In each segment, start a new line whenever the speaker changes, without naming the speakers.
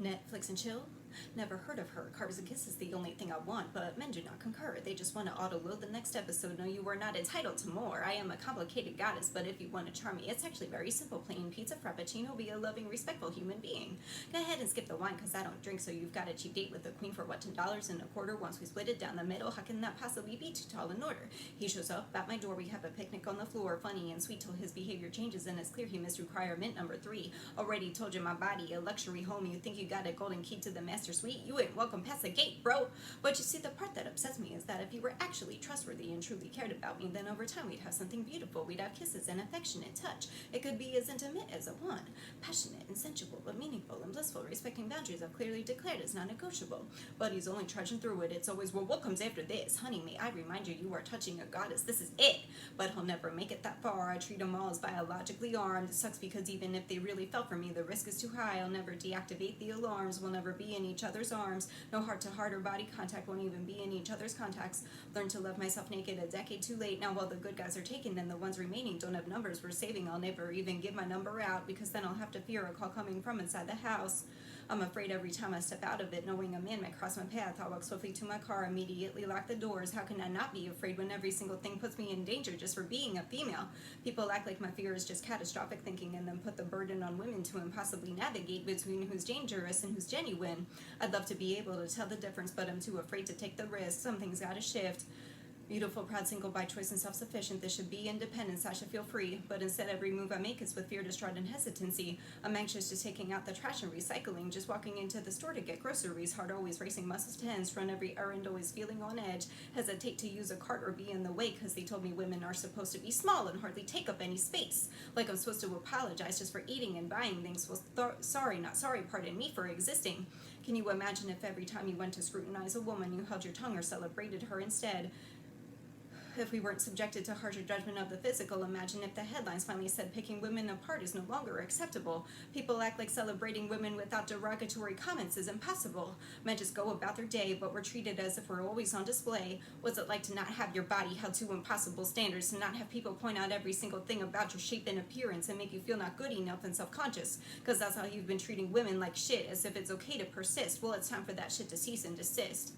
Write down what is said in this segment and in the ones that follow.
Netflix and chill? Never heard of her. Carbs and kisses the only thing I want, but men do not concur. They just want to auto-load the next episode. No, you are not entitled to more. I am a complicated goddess, but if you want to charm me, it's actually very simple. Plain pizza, frappuccino, be a loving, respectful human being. Go ahead and skip the wine, because I don't drink, so you've got a cheap date with the queen for what, $10.25? Once we split it down the middle, how can that possibly be too tall in order? He shows up at my door, we have a picnic on the floor, funny and sweet till his behavior changes, and it's clear he missed requirement number 3. Already told you my body, a luxury home, you think you got a golden key to the master suite? You ain't welcome past the gate, bro. But you see, the part that upsets me is that if you were actually trustworthy and truly cared about me, then over time we'd have something beautiful. We'd have kisses and affectionate touch. It could be as intimate as a one, passionate and sensual, but meaningful and blissful, respecting boundaries I've clearly declared as non-negotiable. But he's only trudging through it. It's always, well, what comes after this? Honey, may I remind you, you are touching a goddess. This is it. But he'll never make it that far. I treat them all as biologically armed. It sucks because even if they really fell for me, the risk is too high. I'll never deactivate the alarms. We'll never be in each other's arms. No heart-to-heart or body contact, won't even be in each other's contacts. Learned to love myself naked a decade too late. Now while the good guys are taken and the ones remaining don't have numbers we're saving, I'll never even give my number out, because then I'll have to fear a call coming from inside the house. I'm afraid every time I step out of it, knowing a man might cross my path. I walk swiftly to my car, immediately lock the doors. How can I not be afraid when every single thing puts me in danger just for being a female? People act like my fear is just catastrophic thinking and then put the burden on women to impossibly navigate between who's dangerous and who's genuine. I'd love to be able to tell the difference, but I'm too afraid to take the risk. Something's gotta shift. Beautiful, proud, single by choice and self-sufficient. This should be independence. I should feel free. But instead, every move I make is with fear, distraught, and hesitancy. I'm anxious to taking out the trash and recycling. Just walking into the store to get groceries. Heart always racing, muscles tense. Run every errand, always feeling on edge. Hesitate to use a cart or be in the way, because they told me women are supposed to be small and hardly take up any space. Like I'm supposed to apologize just for eating and buying things. Well, sorry, not sorry, pardon me for existing. Can you imagine if every time you went to scrutinize a woman, you held your tongue or celebrated her instead? If we weren't subjected to harsher judgment of the physical, imagine if the headlines finally said picking women apart is no longer acceptable. People act like celebrating women without derogatory comments is impossible. Men just go about their day, but we're treated as if we're always on display. What's it like to not have your body held to impossible standards, to not have people point out every single thing about your shape and appearance and make you feel not good enough and self-conscious? Because that's how you've been treating women, like shit, as if it's okay to persist. Well, it's time for that shit to cease and desist.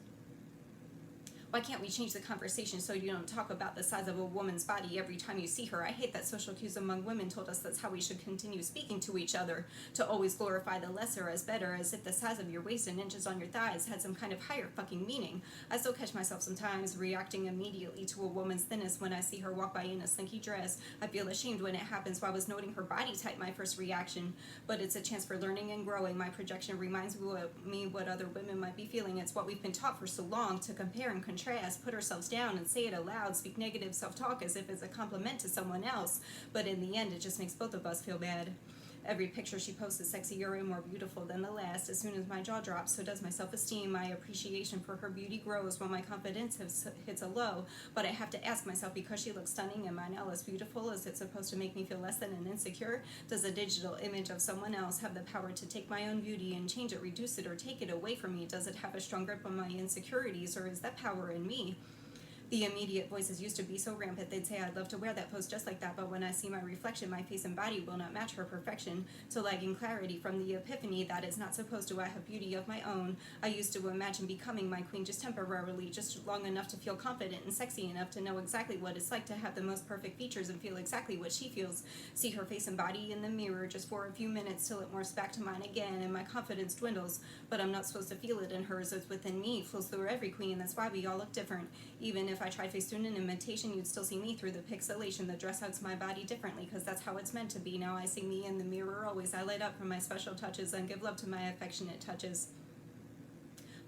Why can't we change the conversation so you don't talk about the size of a woman's body every time you see her? I hate that social cues among women told us that's how we should continue speaking to each other, to always glorify the lesser as better, as if the size of your waist and inches on your thighs had some kind of higher fucking meaning. I still catch myself sometimes reacting immediately to a woman's thinness when I see her walk by in a slinky dress. I feel ashamed when it happens. While I was noting her body type, my first reaction, but it's a chance for learning and growing. My projection reminds me what other women might be feeling. It's what we've been taught for so long, to compare and contrast, put ourselves down and say it aloud, speak negative self-talk as if it's a compliment to someone else, but in the end it just makes both of us feel bad. Every picture she posts is sexier and more beautiful than the last. As soon as my jaw drops, so does my self-esteem. My appreciation for her beauty grows while my confidence hits a low. But I have to ask myself, because she looks stunning and mine now less beautiful, is it supposed to make me feel less than and insecure? Does a digital image of someone else have the power to take my own beauty and change it, reduce it, or take it away from me? Does it have a strong grip on my insecurities, or is that power in me? The immediate voices used to be so rampant, they'd say I'd love to wear that pose just like that, but when I see my reflection, my face and body will not match her perfection. So lagging clarity from the epiphany that it's not supposed to, I have beauty of my own. I used to imagine becoming my queen just temporarily, just long enough to feel confident and sexy enough to know exactly what it's like to have the most perfect features and feel exactly what she feels. See her face and body in the mirror just for a few minutes till it morphs back to mine again and my confidence dwindles. But I'm not supposed to feel it in hers, it's within me, flows through every queen. That's why we all look different. Even if I tried Facetune an imitation, you'd still see me through the pixelation. The dress hugs my body differently, because that's how it's meant to be. Now I see me in the mirror always. I light up from my special touches and give love to my affectionate touches.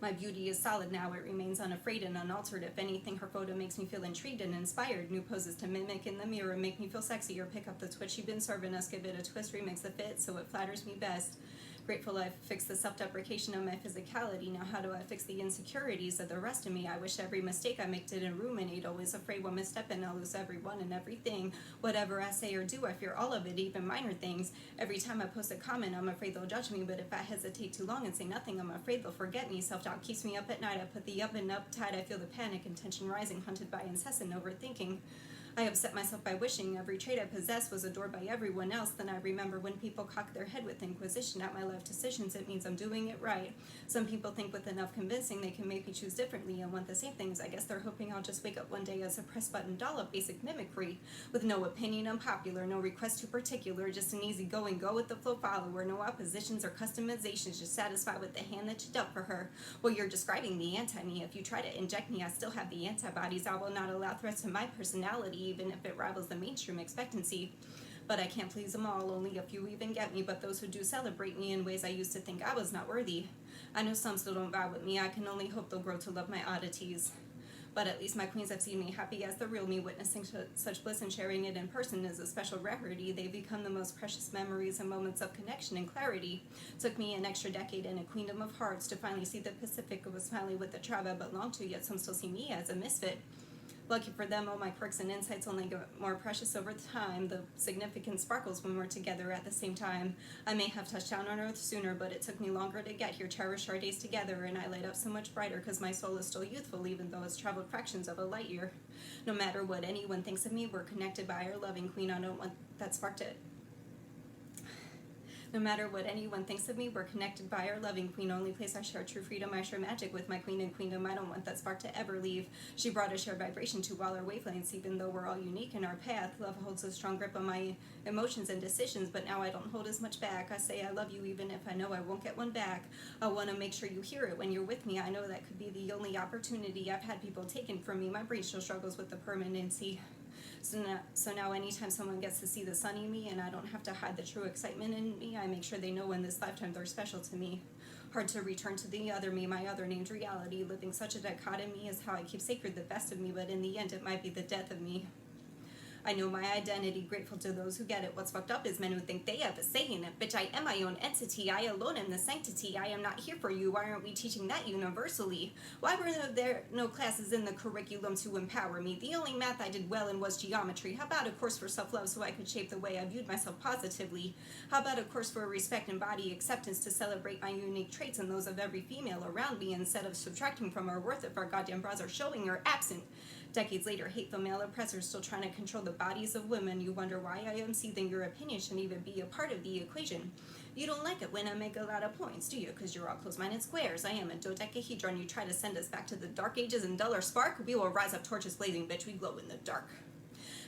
My beauty is solid now, it remains unafraid and unaltered. If anything, her photo makes me feel intrigued and inspired. New poses to mimic in the mirror make me feel sexy, or pick up the twitch she's been serving us, give it a twist, remix the fit so it flatters me best. Grateful I've fixed the self-deprecation of my physicality. Now how do I fix the insecurities of the rest of me? I wish every mistake I make didn't ruminate. Always afraid one misstep and I'll lose everyone and everything. Whatever I say or do, I fear all of it, even minor things. Every time I post a comment, I'm afraid they'll judge me. But if I hesitate too long and say nothing, I'm afraid they'll forget me. Self-doubt keeps me up at night. I put the up and uptight. I feel the panic and tension rising, hunted by incessant overthinking. I upset myself by wishing every trait I possessed was adored by everyone else. Then I remember when people cock their head with inquisition at my life decisions, it means I'm doing it right. Some people think with enough convincing they can make me choose differently and want the same things. I guess they're hoping I'll just wake up one day as a press button doll of basic mimicry, with no opinion unpopular, no request too particular, just an easygoing go with the flow follower, no oppositions or customizations, just satisfied with the hand that you dealt for her. Well, you're describing the anti-me. If you try to inject me, I still have the antibodies. I will not allow threats to my personality, even if it rivals the mainstream expectancy. But I can't please them all, only a few even get me, but those who do celebrate me in ways I used to think I was not worthy. I know some still don't vibe with me. I can only hope they'll grow to love my oddities. But at least my queens have seen me happy as the real me. Witnessing such bliss and sharing it in person is a special rarity. They become the most precious memories and moments of connection and clarity. Took me an extra decade in a queendom of hearts to finally see the Pacific was finally with the tribe I belong to, yet some still see me as a misfit. Lucky for them, all my quirks and insights only get more precious over time. The significance sparkles when we're together at the same time. I may have touched down on Earth sooner, but it took me longer to get here. Cherish our days together, and I light up so much brighter because my soul is still youthful, even though it's traveled fractions of a light year. No matter what anyone thinks of me, we're connected by our loving queen. I don't want that spark to... No matter what anyone thinks of me, we're connected by our loving queen. Only place I share true freedom, I share magic with my queen and queendom. I don't want that spark to ever leave. She brought a shared vibration to all our wavelengths, even though we're all unique in our path. Love holds a strong grip on my emotions and decisions, but now I don't hold as much back. I say I love you even if I know I won't get one back. I want to make sure you hear it when you're with me. I know that could be the only opportunity I've had people taken from me. My brain still struggles with the permanency. So now anytime someone gets to see the sun in me and I don't have to hide the true excitement in me, I make sure they know in this lifetime they're special to me. Hard to return to the other me, my other named reality. Living such a dichotomy is how I keep sacred the best of me, but in the end it might be the death of me. I know my identity, grateful to those who get it. What's fucked up is men who think they have a say in it. Bitch, I am my own entity. I alone am the sanctity. I am not here for you. Why aren't we teaching that universally? Why were there no classes in the curriculum to empower me? The only math I did well in was geometry. How about a course for self-love so I could shape the way I viewed myself positively? How about a course for respect and body acceptance to celebrate my unique traits and those of every female around me instead of subtracting from our worth if our goddamn bras are showing or absent? Decades later, hateful male oppressors still trying to control the bodies of women. You wonder why I am seething. Your opinion shouldn't even be a part of the equation. You don't like it when I make a lot of points, do you? Because you're all close-minded squares. I am a dodecahedron. You try to send us back to the dark ages and dull our spark. We will rise up torches blazing, bitch. We glow in the dark.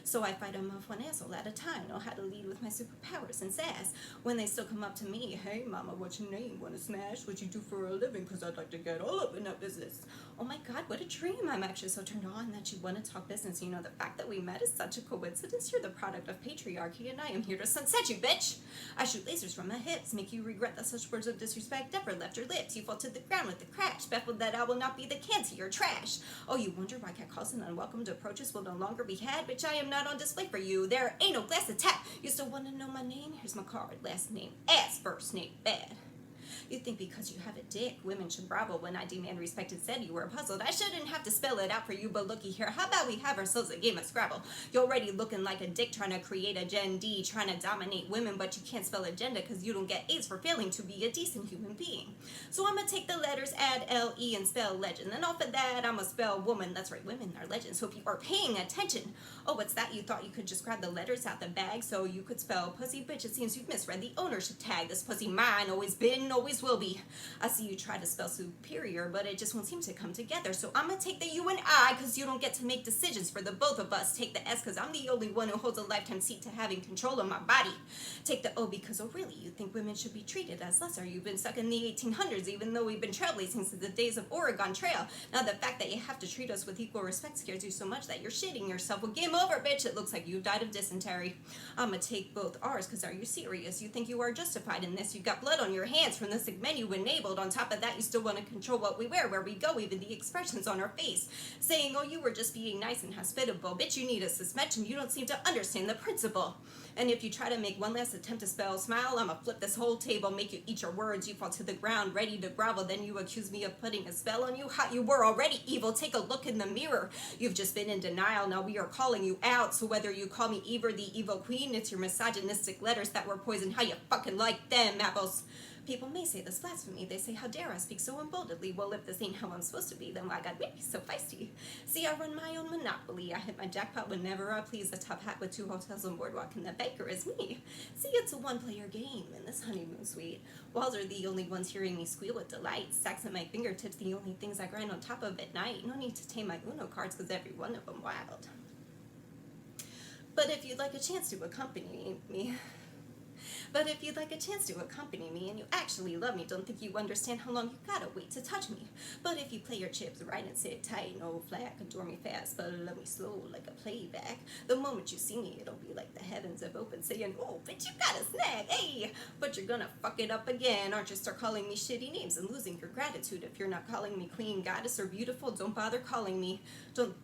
So I fight them off one asshole at a time. Know how to lead with my superpowers and sass. When they still come up to me, hey mama, what's your name? Wanna smash? What you do for a living? Cause I'd like to get all up in that business. Oh my god, what a dream. I'm actually so turned on that you want to talk business. You know, the fact that we met is such a coincidence. You're the product of patriarchy and I am here to sunset you, bitch. I shoot lasers from my hips, make you regret that such words of disrespect ever left your lips. You fall to the ground with a crash, baffled that I will not be the can to your trash. Oh, you wonder why catcalls and unwelcomed approaches will no longer be had? Bitch, I am not on display for you. There ain't no glass to tap. You still want to know my name? Here's my card. Last name ass, first name bad. You think because you have a dick, women should grovel when I demand respect and said you were puzzled. I shouldn't have to spell it out for you, but looky here. How about we have ourselves a game of Scrabble? You're already looking like a dick trying to create a Gen D, trying to dominate women, but you can't spell agenda because you don't get A's for failing to be a decent human being. So I'm going to take the letters, add L-E, and spell legend. And off of that, I'm going to spell woman. That's right, women are legends. So if you are paying attention, oh, what's that? You thought you could just grab the letters out the bag so you could spell pussy, bitch. It seems you've misread the ownership tag. This pussy mine, always been, always will be. I see you try to spell superior, but it just won't seem to come together. So I'm going to take the U and I because you don't get to make decisions for the both of us. Take the S because I'm the only one who holds a lifetime seat to having control of my body. Take the O because, oh really, you think women should be treated as lesser. You've been stuck in the 1800s, even though we've been trailblazing since the days of Oregon Trail. Now the fact that you have to treat us with equal respect scares you so much that you're shitting yourself. Well, game over, bitch. It looks like you died of dysentery. I'm going to take both R's because are you serious? You think you are justified in this? You got blood on your hands from the sick men you enabled. On top of that, you still want to control what we wear, where we go, even the expressions on our face. Saying, oh, you were just being nice and hospitable. Bitch, you need a suspension. You don't seem to understand the principle. And if you try to make one last attempt to spell smile, I'ma flip this whole table, make you eat your words. You fall to the ground, ready to grovel. Then you accuse me of putting a spell on you. Hot, you were already evil. Take a look in the mirror. You've just been in denial. Now we are calling you out. So whether you call me Eve or the evil queen, it's your misogynistic letters that were poisoned. How you fucking like them, apples? People may say this blasphemy. They say, how dare I speak so unboldedly? Well, if this ain't how I'm supposed to be, then why God made me so feisty? See, I run my own monopoly. I hit my jackpot whenever I please. A top hat with 2 hotels on boardwalk, and the banker is me. See, it's a one-player game in this honeymoon suite. Walls are the only ones hearing me squeal with delight. Stacks at my fingertips, the only things I grind on top of at night. No need to tame my Uno cards, because every one of them wild. But if you'd like a chance to accompany me... But if you'd like a chance to accompany me and you actually love me, don't think you understand how long you gotta wait to touch me. But if you play your chips right and sit tight, no flat, adore me fast, but love me slow like a playback. The moment you see me, it'll be like the heavens have opened, saying, oh, bitch, you got a snag, hey! But you're gonna fuck it up again, aren't you? Start calling me shitty names and losing your gratitude. If you're not calling me queen, goddess, or beautiful, don't bother calling me. Don't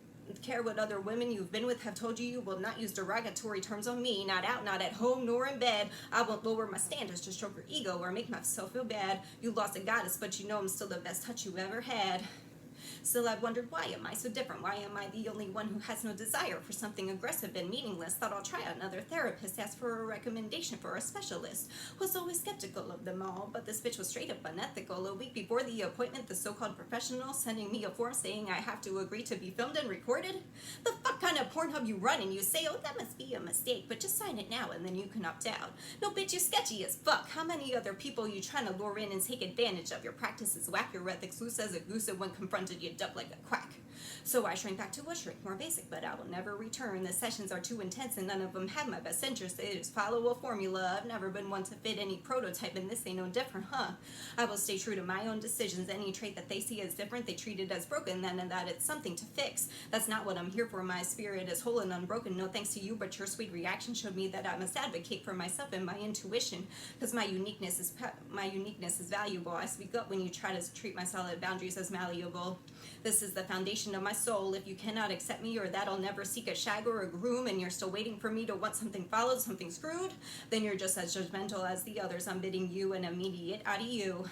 care what other women you've been with have told you. You will not use derogatory terms on me, not out, not at home, nor in bed. I won't lower my standards to stroke your ego or make myself feel bad. You lost a goddess, but you know I'm still the best touch you ever had. Still, I've wondered, why am I so different? Why am I the only one who has no desire for something aggressive and meaningless? Thought I'll try another therapist, asked for a recommendation for a specialist. Was always skeptical of them all, but this bitch was straight up unethical. A week before the appointment, the so-called professional sending me a form saying I have to agree to be filmed and recorded. The fuck kind of Pornhub you run and you say, oh, that must be a mistake, but just sign it now and then you can opt out. No, bitch, you sketchy as fuck. How many other people you trying to lure in and take advantage of? Your practices whack, your ethics loose as a goose, and when confronted you duck like a quack. So I shrink back to a shrink more basic, but I will never return. The sessions are too intense and none of them have my best interest. They just follow a formula. I've never been one to fit any prototype, and this ain't no different, huh? I will stay true to my own decisions. Any trait that they see as different, they treat it as broken, then and that it's something to fix. That's not what I'm here for. My spirit is whole and unbroken. No thanks to you, but your sweet reaction showed me that I must advocate for myself and my intuition, because my uniqueness is valuable. I speak up when you try to treat my solid boundaries as malleable. This is the foundation of my soul. If you cannot accept me, or that I'll never seek a shag or a groom, and you're still waiting for me to want something followed, something screwed, then you're just as judgmental as the others. I'm bidding you an immediate adieu.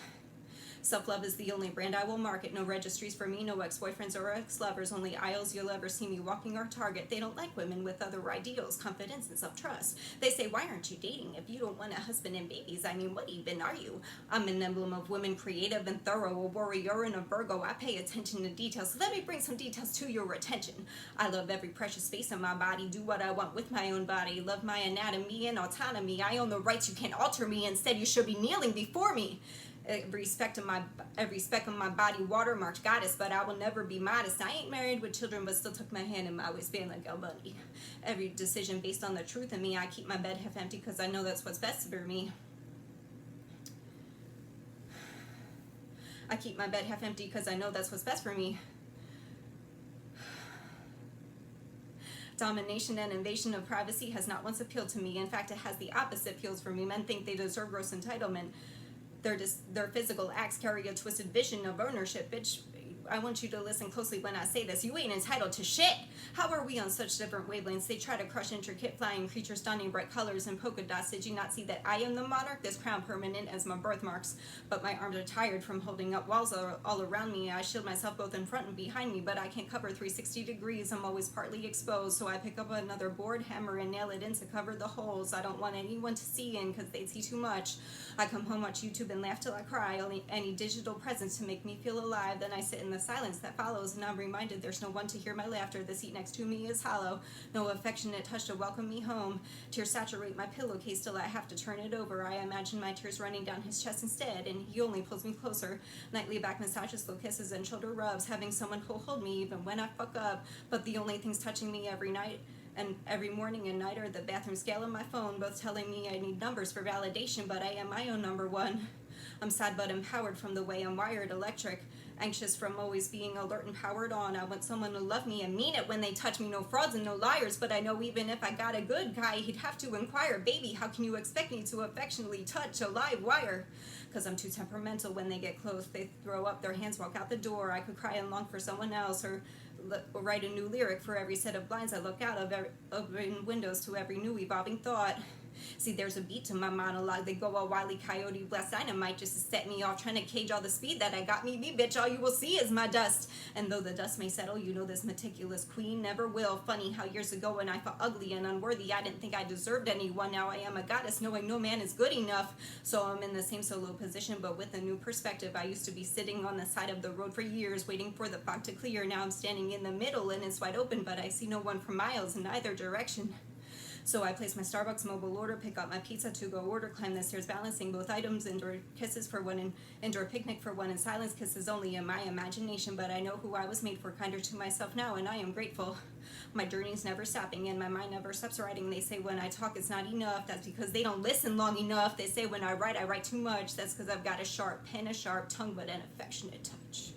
Self-love is the only brand I will market. No registries for me, no ex-boyfriends or ex-lovers. Only aisles you'll ever see me walking or Target. They don't like women with other ideals, confidence, and self-trust. They say, why aren't you dating if you don't want a husband and babies? I mean, what even are you? I'm an emblem of women, creative and thorough, a warrior and a Virgo. I pay attention to details, so let me bring some details to your attention. I love every precious space in my body, do what I want with my own body, love my anatomy and autonomy. I own the rights, you can't alter me. Instead, you should be kneeling before me. Every speck of my body watermarked goddess, but I will never be modest. I ain't married with children, but still took my hand in my waistband like El Bundy. Every decision based on the truth in me. I keep my bed half empty because I know that's what's best for me. I keep my bed half empty because I know that's what's best for me. Domination and invasion of privacy has not once appealed to me. In fact, it has the opposite appeals for me. Men think they deserve gross entitlement. Their physical acts carry a twisted vision of ownership. Bitch, I want you to listen closely when I say this. You ain't entitled to shit. How are we on such different wavelengths? They try to crush intricate flying creatures, stunning bright colors and polka dots. Did you not see that I am the monarch? This crown permanent as my birthmarks. But my arms are tired from holding up walls all around me. I shield myself both in front and behind me, but I can't cover 360 degrees. I'm always partly exposed, so I pick up another board, hammer, and nail it in to cover the holes. I don't want anyone to see in because they'd see too much. I come home, watch YouTube, and laugh till I cry. Only any digital presence to make me feel alive. Then I sit in the silence that follows, and I'm reminded there's no one to hear my laughter. The seat next to me is hollow. No affectionate touch to welcome me home. Tears saturate my pillowcase till I have to turn it over. I imagine my tears running down his chest instead, and he only pulls me closer. Nightly back massages, slow kisses, and shoulder rubs. Having someone who'll hold me even when I fuck up. But the only things touching me every night and every morning and night are the bathroom scale and my phone, both telling me I need numbers for validation, but I am my own number one. I'm sad but empowered from the way I'm wired, electric, anxious from always being alert and powered on. I want someone to love me and mean it when they touch me, no frauds and no liars, but I know even if I got a good guy, he'd have to inquire, baby, how can you expect me to affectionately touch a live wire? Because I'm too temperamental. When they get close, they throw up their hands, walk out the door. I could cry and long for someone else, or write a new lyric for every set of blinds I look out of, open windows to every new evolving thought. See, there's a beat to my monologue. They go all wily coyote blast dynamite just to set me off, trying to cage all the speed that I got me, bitch. All you will see is my dust. And though the dust may settle, you know this meticulous queen never will. Funny how years ago when I felt ugly and unworthy, I didn't think I deserved anyone. Now I am a goddess, knowing no man is good enough. So I'm in the same solo position, but with a new perspective. I used to be sitting on the side of the road for years, waiting for the fog to clear. Now I'm standing in the middle and it's wide open, but I see no one for miles in either direction. So I place my Starbucks mobile order, pick up my pizza to go order, climb the stairs balancing both items, endure kisses for one and endure picnic for one, and silence kisses only in my imagination. But I know who I was made for, kinder to myself now, and I am grateful. My journey's never stopping and my mind never stops writing. They say when I talk it's not enough, that's because they don't listen long enough. They say when I write too much, that's because I've got a sharp pen, a sharp tongue, but an affectionate touch.